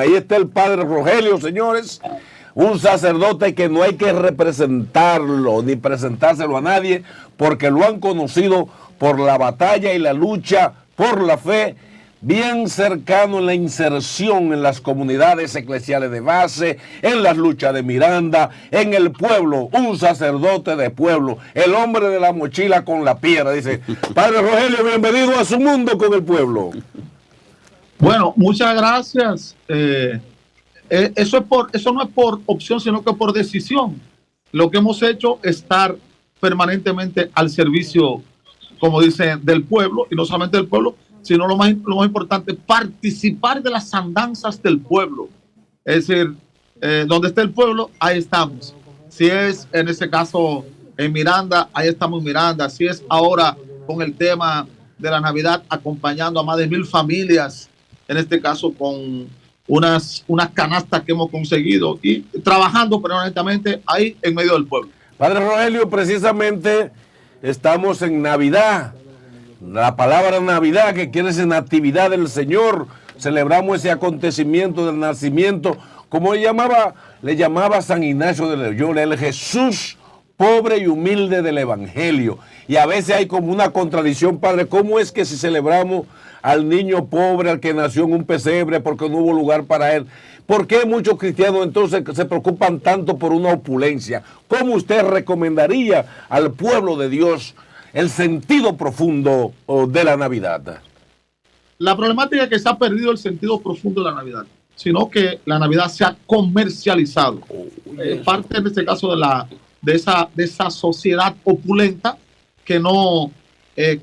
Ahí está el padre Rogelio, señores, un sacerdote que no hay que representarlo ni presentárselo a nadie porque lo han conocido por la batalla y la lucha por la fe, bien cercano en la inserción en las comunidades eclesiales de base, en las luchas de Miranda, en el pueblo, un sacerdote de pueblo, el hombre de la mochila con la piedra. Dice, padre Rogelio, bienvenido a su mundo con el pueblo. Bueno, muchas gracias. Eso no es por opción, sino que por decisión. Lo que hemos hecho es estar permanentemente al servicio, como dicen, del pueblo, y no solamente del pueblo, sino lo más importante, participar de las andanzas del pueblo. Es decir, donde esté el pueblo, ahí estamos. Si es en ese caso en Miranda, ahí estamos en Miranda. Si es ahora con el tema de la Navidad, acompañando a más de 1000 familias, en este caso con unas canastas que hemos conseguido y trabajando permanentemente ahí en medio del pueblo. Padre Rogelio, precisamente estamos en Navidad. La palabra Navidad, que quiere decir Natividad del Señor. Celebramos ese acontecimiento del nacimiento, como le llamaba San Ignacio de Loyola, el Jesús pobre y humilde del Evangelio. Y a veces hay como una contradicción, padre. ¿Cómo es que si celebramos al niño pobre, al que nació en un pesebre porque no hubo lugar para él? ¿Por qué muchos cristianos entonces se preocupan tanto por una opulencia? ¿Cómo usted recomendaría al pueblo de Dios el sentido profundo de la Navidad? La problemática es que se ha perdido el sentido profundo de la Navidad, sino que la Navidad se ha comercializado. Parte en este caso de esa sociedad opulenta que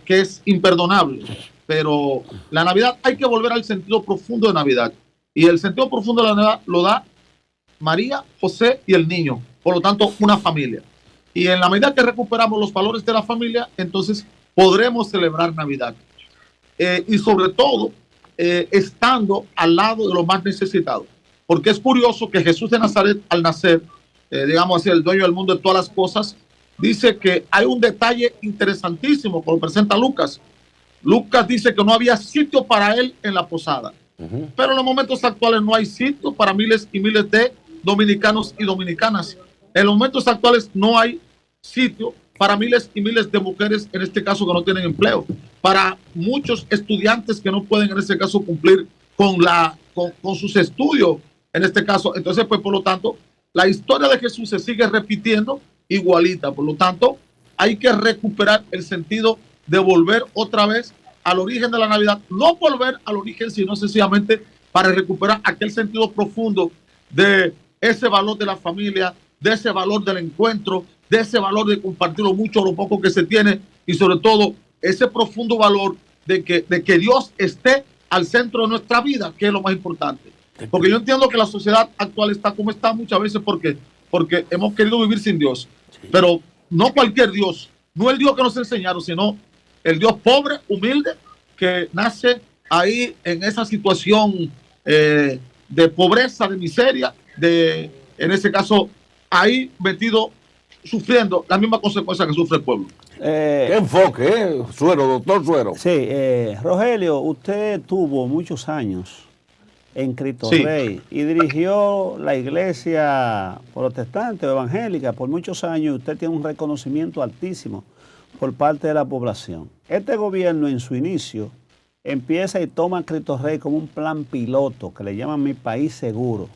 es imperdonable. Pero la Navidad hay que volver al sentido profundo de Navidad. Y el sentido profundo de la Navidad lo da María, José y el niño. Por lo tanto, una familia. Y en la medida que recuperamos los valores de la familia, entonces podremos celebrar Navidad. Y sobre todo, estando al lado de los más necesitados. Porque es curioso que Jesús de Nazaret, al nacer, digamos así, el dueño del mundo de todas las cosas, dice que hay un detalle interesantísimo que lo presenta Lucas. Lucas dice que no había sitio para él en la posada. Pero en los momentos actuales no hay sitio para miles y miles de dominicanos y dominicanas. En los momentos actuales no hay sitio para miles y miles de mujeres, en este caso, que no tienen empleo. Para muchos estudiantes que no pueden, en este caso, cumplir con sus estudios, en este caso. Entonces, pues, por lo tanto, la historia de Jesús se sigue repitiendo igualita. Por lo tanto, hay que recuperar el sentido de volver otra vez al origen de la Navidad, no volver al origen, sino sencillamente para recuperar aquel sentido profundo de ese valor de la familia, de ese valor del encuentro, de ese valor de compartir lo mucho o lo poco que se tiene, y sobre todo ese profundo valor de que Dios esté al centro de nuestra vida, que es lo más importante. Porque yo entiendo que la sociedad actual está como está muchas veces porque hemos querido vivir sin Dios, pero no cualquier Dios, no el Dios que nos enseñaron, sino el Dios pobre, humilde, que nace ahí en esa situación de pobreza, de miseria, en ese caso, ahí metido, sufriendo la misma consecuencia que sufre el pueblo. ¿Qué enfoque, Suero, doctor Suero? Sí, Rogelio, usted tuvo muchos años en Cristo Rey y dirigió la iglesia protestante o evangélica por muchos años. Usted tiene un reconocimiento altísimo por parte de la población. Este gobierno en su inicio empieza y toma a Cristo Rey como un plan piloto que le llaman Mi País Seguro,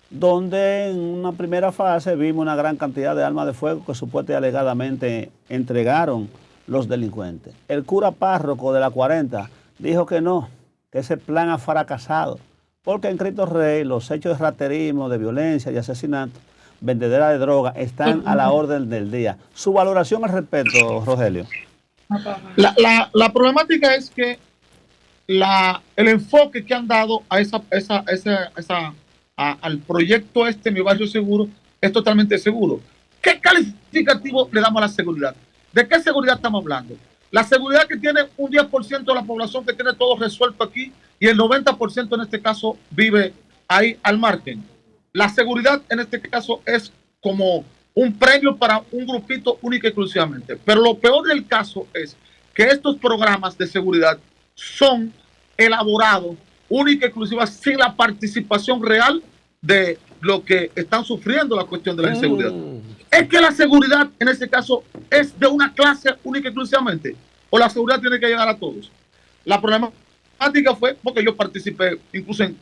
donde en una primera fase vimos una gran cantidad de armas de fuego que supuestamente y alegadamente entregaron los delincuentes. El cura párroco de la 40 dijo que no, que ese plan ha fracasado, porque en Cristo Rey los hechos de raterismo, de violencia y asesinato, vendedera de droga, están a la orden del día. Su valoración al respecto, Rogelio. La problemática es que el enfoque que han dado al proyecto Mi Barrio Seguro es totalmente seguro. ¿Qué calificativo le damos a la seguridad? ¿De qué seguridad estamos hablando? La seguridad que tiene un 10% de la población que tiene todo resuelto aquí y el 90% en este caso vive ahí al margen. La seguridad en este caso es como un premio para un grupito único y exclusivamente. Pero lo peor del caso es que estos programas de seguridad son elaborados única y exclusiva sin la participación real de lo que están sufriendo la cuestión de la inseguridad. Es que la seguridad en este caso es de una clase única y exclusivamente, o la seguridad tiene que llegar a todos. La problemática fue porque yo participé incluso en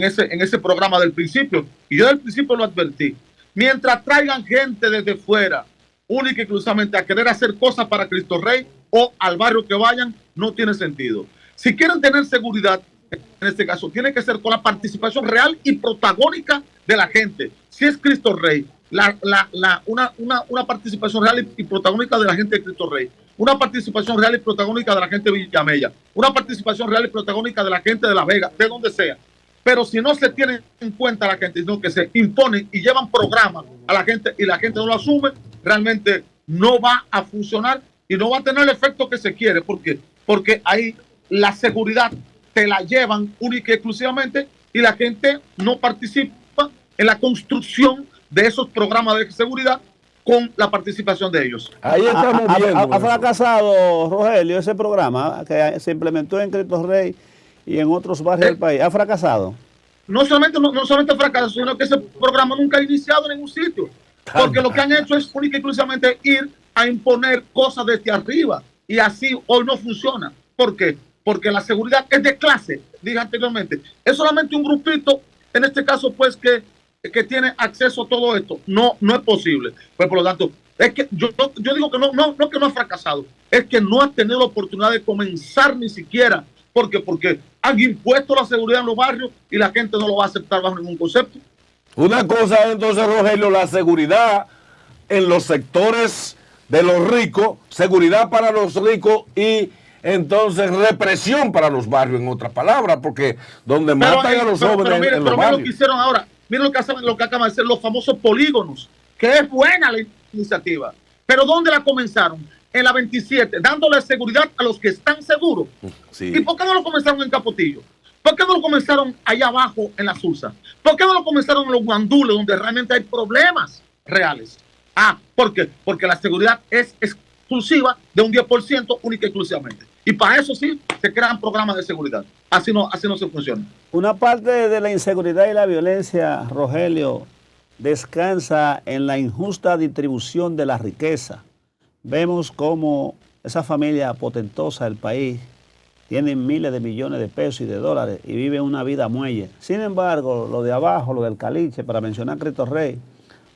ese programa del principio, y yo del principio lo advertí. Mientras traigan gente desde fuera, única y exclusivamente a querer hacer cosas para Cristo Rey o al barrio que vayan, no tiene sentido. Si quieren tener seguridad, en este caso, tiene que ser con la participación real y protagónica de la gente. Si es Cristo Rey, una participación real y protagónica de la gente de Cristo Rey, una participación real y protagónica de la gente de Villamella, una participación real y protagónica de la gente de La Vega, de donde sea. Pero si no se tiene en cuenta a la gente, sino que se imponen y llevan programas a la gente y la gente no lo asume, realmente no va a funcionar y no va a tener el efecto que se quiere. ¿Por qué? Porque ahí la seguridad te la llevan única y exclusivamente y la gente no participa en la construcción de esos programas de seguridad con la participación de ellos. Ahí estamos viendo. Ha fracasado, Rogelio, ese programa que se implementó en Cristo Rey y en otros barrios del país. ¿Ha fracasado? No solamente fracasado, sino que ese programa nunca ha iniciado en ningún sitio. Porque lo que han hecho es única y exclusivamente ir a imponer cosas desde arriba. Y así hoy no funciona. ¿Por qué? Porque la seguridad es de clase, dije anteriormente. Es solamente un grupito, en este caso, pues, que tiene acceso a todo esto. No es posible. Pues, por lo tanto, es que yo digo que no que no ha fracasado, es que no ha tenido la oportunidad de comenzar ni siquiera. ¿Por qué? Porque han impuesto la seguridad en los barrios y la gente no lo va a aceptar bajo ningún concepto. Una cosa entonces, Rogelio, la seguridad en los sectores de los ricos, seguridad para los ricos y entonces represión para los barrios, en otras palabras, porque donde matan a los jóvenes en los barrios. Lo que hicieron ahora, miren lo que acaban de hacer los famosos polígonos, que es buena la iniciativa, pero ¿dónde la comenzaron? En la 27, dándole seguridad a los que están seguros. Sí. ¿Y por qué no lo comenzaron en Capotillo? ¿Por qué no lo comenzaron allá abajo en la Sursa? ¿Por qué no lo comenzaron en los Guandules, donde realmente hay problemas reales? ¿Por qué? Porque la seguridad es exclusiva de un 10%, única y exclusivamente. Y para eso sí se crean programas de seguridad. Así no se funciona. Una parte de la inseguridad y la violencia, Rogelio, descansa en la injusta distribución de la riqueza. Vemos cómo esa familia potentosa del país tiene miles de millones de pesos y de dólares y vive una vida muelle. Sin embargo, lo de abajo, lo del Caliche, para mencionar Cristo Rey,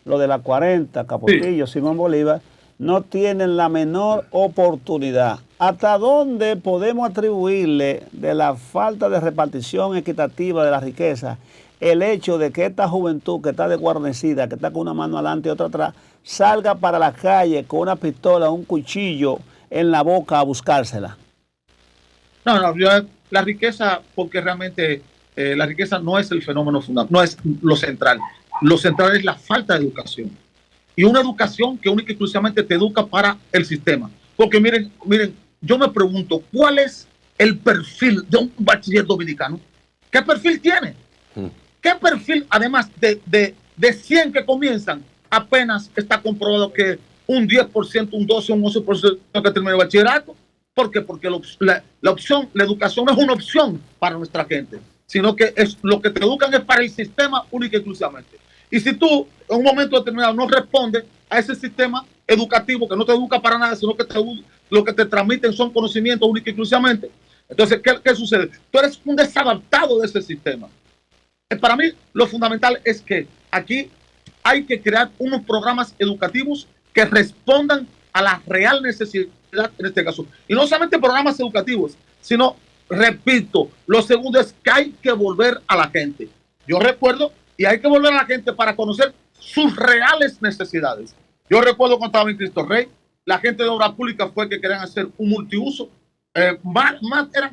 lo de la 40, Capotillo, sí. Simón Bolívar, no tienen la menor oportunidad. ¿Hasta dónde podemos atribuirle de la falta de repartición equitativa de la riqueza el hecho de que esta juventud que está desguarnecida, que está con una mano adelante y otra atrás, salga para la calle con una pistola, un cuchillo en la boca a buscársela? No, la riqueza, porque realmente la riqueza no es el fenómeno fundamental, no es lo central. Lo central es la falta de educación. Y una educación que única y exclusivamente te educa para el sistema. Porque miren, yo me pregunto, ¿cuál es el perfil de un bachiller dominicano? ¿Qué perfil tiene? ¿Qué perfil, además de 100 que comienzan, apenas está comprobado que un 10%, un 12%, un 11% que termina el bachillerato? ¿Por qué? Porque la educación no es una opción para nuestra gente, sino que es lo que te educan es para el sistema única y exclusivamente. Y si tú en un momento determinado no respondes a ese sistema educativo que no te educa para nada, sino que lo que te transmiten son conocimientos únicos y exclusivamente, entonces, ¿qué sucede? Tú eres un desadaptado de ese sistema. Para mí, lo fundamental es que aquí hay que crear unos programas educativos que respondan a la real necesidad en este caso. Y no solamente programas educativos, sino, repito, lo segundo es que hay que volver a la gente. Yo recuerdo, y hay que volver a la gente para conocer sus reales necesidades. Yo recuerdo cuando estaba en Cristo Rey, la gente de obra pública fue que querían hacer un multiuso. En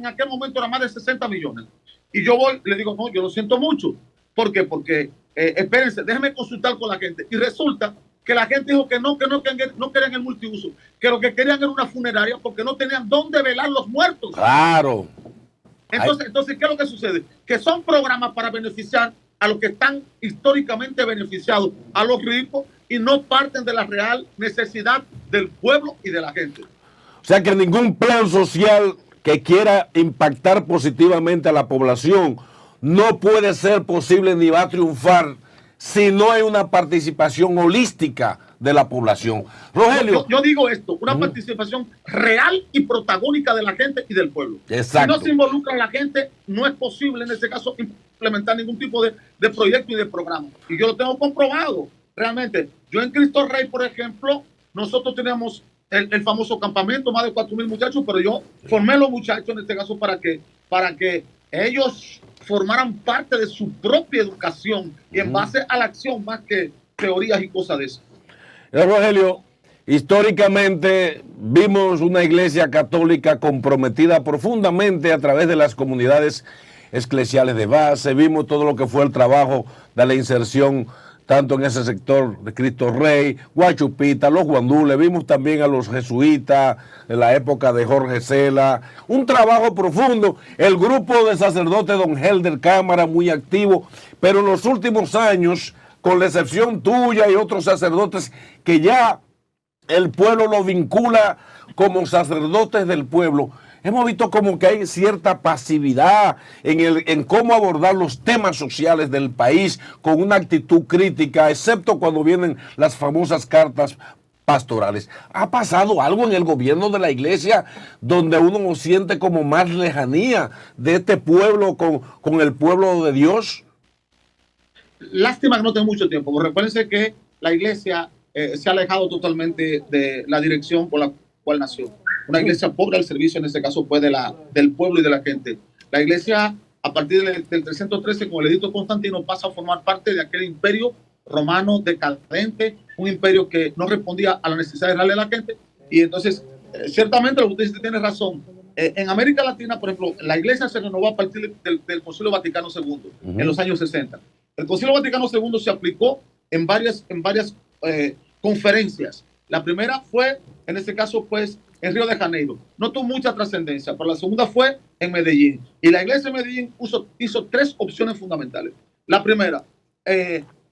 aquel momento eran más de 60 millones. Y yo voy, le digo, no, yo lo siento mucho. ¿Por qué? Porque, espérense, déjenme consultar con la gente. Y resulta que la gente dijo que no querían el multiuso, que lo que querían era una funeraria porque no tenían dónde velar los muertos. Claro. Entonces, ¿qué es lo que sucede? Que son programas para beneficiar a los que están históricamente beneficiados, a los ricos, y no parten de la real necesidad del pueblo y de la gente. O sea que ningún plan social que quiera impactar positivamente a la población, no puede ser posible ni va a triunfar si no hay una participación holística de la población. Rogelio. Yo digo esto, una participación real y protagónica de la gente y del pueblo. Exacto. Si no se involucra la gente, no es posible en este caso implementar ningún tipo de proyecto y de programa. Y yo lo tengo comprobado, realmente. Yo en Cristo Rey, por ejemplo, nosotros teníamos el famoso campamento, más de 4,000 muchachos, pero yo formé a los muchachos en este caso para que ellos formaran parte de su propia educación y en base a la acción más que teorías y cosas de eso. Rogelio, históricamente vimos una iglesia católica comprometida profundamente a través de las comunidades eclesiales de base, vimos todo lo que fue el trabajo de la inserción tanto en ese sector de Cristo Rey, Guachupita, los guandules, vimos también a los jesuitas en la época de Jorge Cela, un trabajo profundo, el grupo de sacerdotes Don Helder Cámara muy activo, pero en los últimos años, con la excepción tuya y otros sacerdotes que ya el pueblo lo vincula como sacerdotes del pueblo, hemos visto como que hay cierta pasividad en cómo abordar los temas sociales del país con una actitud crítica, excepto cuando vienen las famosas cartas pastorales. ¿Ha pasado algo en el gobierno de la iglesia donde uno siente como más lejanía de este pueblo con el pueblo de Dios? Lástima que no tengo mucho tiempo, porque recuérdense que la iglesia se ha alejado totalmente de la dirección por la cual nació. Una iglesia pobre al servicio, en este caso, pues, del pueblo y de la gente. La iglesia, a partir del 313, con el edicto Constantino, pasa a formar parte de aquel imperio romano decadente, un imperio que no respondía a la necesidad real de la gente. Y entonces, ciertamente, lo que usted dice tiene razón. En América Latina, por ejemplo, la iglesia se renovó a partir del Concilio Vaticano II, en los años 60. El Concilio Vaticano II se aplicó en varias conferencias. La primera fue, en este caso, pues, en Río de Janeiro. No tuvo mucha trascendencia, pero la segunda fue en Medellín. Y la iglesia de Medellín hizo 3 opciones fundamentales. La primera,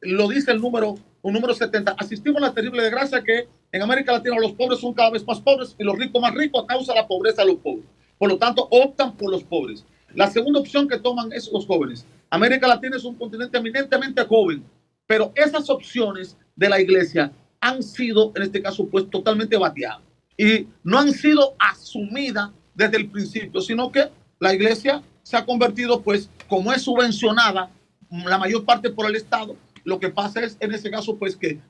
lo dice un número 70. Asistimos a la terrible desgracia que en América Latina los pobres son cada vez más pobres y los ricos más ricos a causa de la pobreza de los pobres. Por lo tanto, optan por los pobres. La segunda opción que toman es los jóvenes. América Latina es un continente eminentemente joven, pero esas opciones de la iglesia han sido, en este caso, pues totalmente bateadas y no han sido asumidas desde el principio, sino que la iglesia se ha convertido, pues, como es subvencionada la mayor parte por el Estado, lo que pasa es, en ese caso, pues, que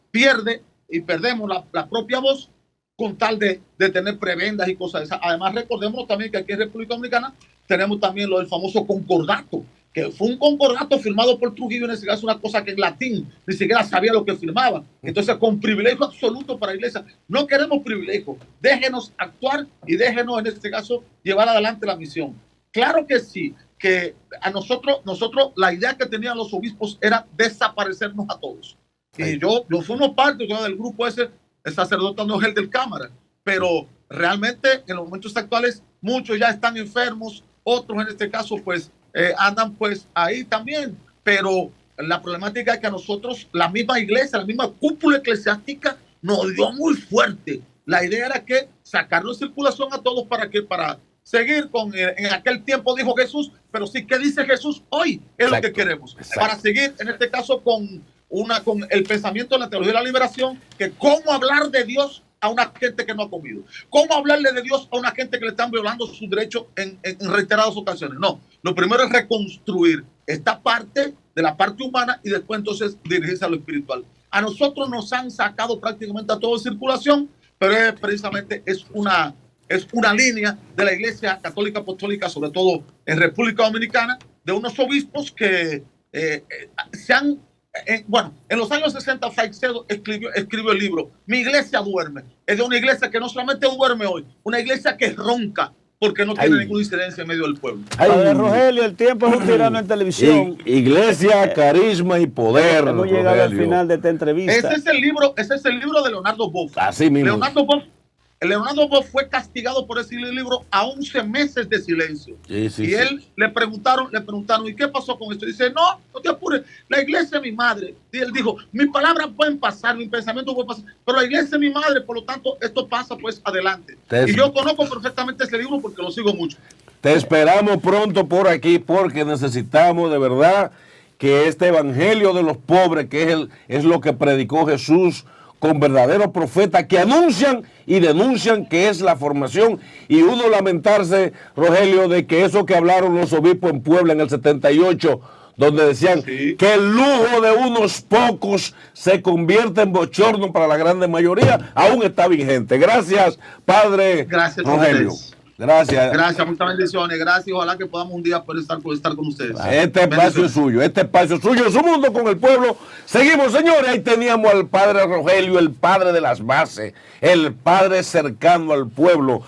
perdemos la propia voz con tal de tener prebendas y cosas de esas. Además, recordemos también que aquí en República Dominicana tenemos también lo del famoso concordato, que fue un concordato firmado por Trujillo, en ese caso una cosa que en latín ni siquiera sabía lo que firmaba. Entonces, con privilegio absoluto para la iglesia. No queremos privilegio, déjenos actuar y déjenos, en este caso, llevar adelante la misión. Claro que sí, que a nosotros la idea que tenían los obispos era desaparecernos a todos. Y yo formo parte del grupo ese, el sacerdote Ángel del Cámara, pero realmente en los momentos actuales muchos ya están enfermos, otros en este caso pues andan pues ahí también, pero la problemática es que a nosotros la misma iglesia, la misma cúpula eclesiástica nos dio muy fuerte. La idea era que sacarnos circulación a todos para seguir en aquel tiempo dijo Jesús, pero sí que dice Jesús hoy es lo que queremos. Exacto. Para seguir en este caso con el pensamiento de la teología de la liberación, que cómo hablar de Dios a una gente que no ha comido, cómo hablarle de Dios a una gente que le están violando sus derechos en reiteradas ocasiones. No, lo primero es reconstruir esta parte de la parte humana y después entonces dirigirse a lo espiritual. A nosotros nos han sacado prácticamente a todo de circulación, pero precisamente es una línea de la Iglesia Católica Apostólica, sobre todo en República Dominicana, de unos obispos que en los años 60 Faicedo escribió el libro Mi iglesia duerme. Es de una iglesia que no solamente duerme hoy, una iglesia que ronca porque no tiene ninguna incidencia en medio del pueblo. A ver, Rogelio, el tiempo es un tirano en televisión. Iglesia, carisma y poder. Hemos llegado al final de esta entrevista. Ese es el libro de Leonardo Boff. Así mismo. Leonardo Boff fue castigado por ese libro a 11 meses de silencio. Él le preguntaron, ¿y qué pasó con esto? Dice, no te apures, la iglesia mi madre. Y él dijo, mis palabras pueden pasar, mi pensamiento puede pasar, pero la iglesia es mi madre, por lo tanto, esto pasa pues adelante. Y yo conozco perfectamente ese libro porque lo sigo mucho. Te esperamos pronto por aquí porque necesitamos de verdad que este evangelio de los pobres, que es lo que predicó Jesús, con verdaderos profetas que anuncian y denuncian que es la formación, y uno lamentarse, Rogelio, de que eso que hablaron los obispos en Puebla en el 78, donde decían que el lujo de unos pocos se convierte en bochorno para la grande mayoría, aún está vigente. Gracias, Padre Rogelio. Gracias. Gracias, muchas bendiciones. Gracias. Ojalá que podamos un día poder estar con ustedes. Este espacio es suyo. Este espacio es suyo. Es un mundo con el pueblo. Seguimos, señores. Ahí teníamos al Padre Rogelio, el padre de las bases, el padre cercano al pueblo.